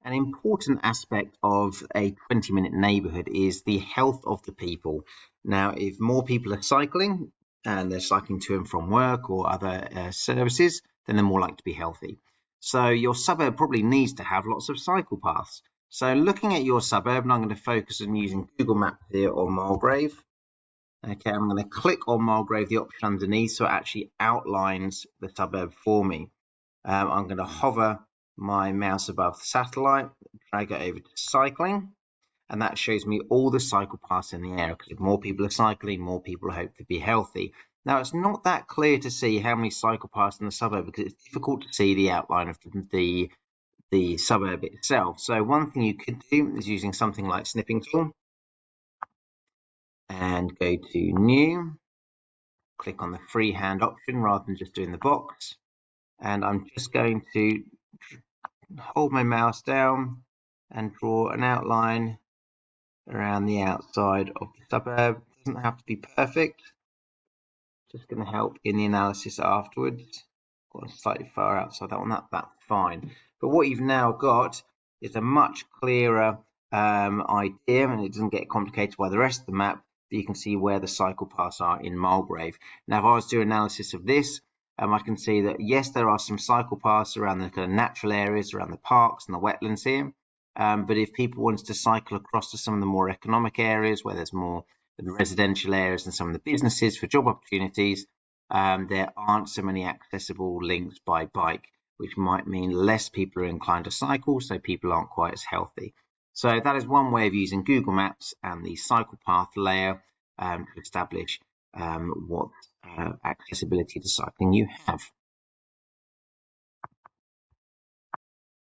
An important aspect of a 20-minute neighbourhood is the health of the people. Now, if more people are cycling and they're cycling to and from work or other services, then they're more likely to be healthy. So your suburb probably needs to have lots of cycle paths. So looking at your suburb, and I'm going to focus on using Google Maps here on Mulgrave. Okay, I'm going to click on Mulgrave, the option underneath, so it actually outlines the suburb for me. I'm going to hover my mouse above the satellite, drag it over to cycling, and that shows me all the cycle paths in the area, because if more people are cycling, more people hope to be healthy. Now, it's not that clear to see how many cycle paths in the suburb, because it's difficult to see the outline of the suburb itself. So one thing you could do is using something like Snipping Tool, and go to New, click on the freehand option rather than just doing the box, and I'm just going to hold my mouse down and draw an outline around the outside of the suburb. It doesn't have to be perfect, just going to help in the analysis afterwards. Got slightly far outside that one, that's fine. But what you've now got is a much clearer idea, and it doesn't get complicated by the rest of the map. You can see where the cycle paths are in Mulgrave. Now, if I was to do analysis of this, I can see that yes, there are some cycle paths around the kind of natural areas, around the parks and the wetlands here. But if people wanted to cycle across to some of the more economic areas where there's more residential areas and some of the businesses for job opportunities, there aren't so many accessible links by bike, which might mean less people are inclined to cycle, so people aren't quite as healthy. So that is one way of using Google Maps and the cycle path layer to establish what accessibility to cycling you have.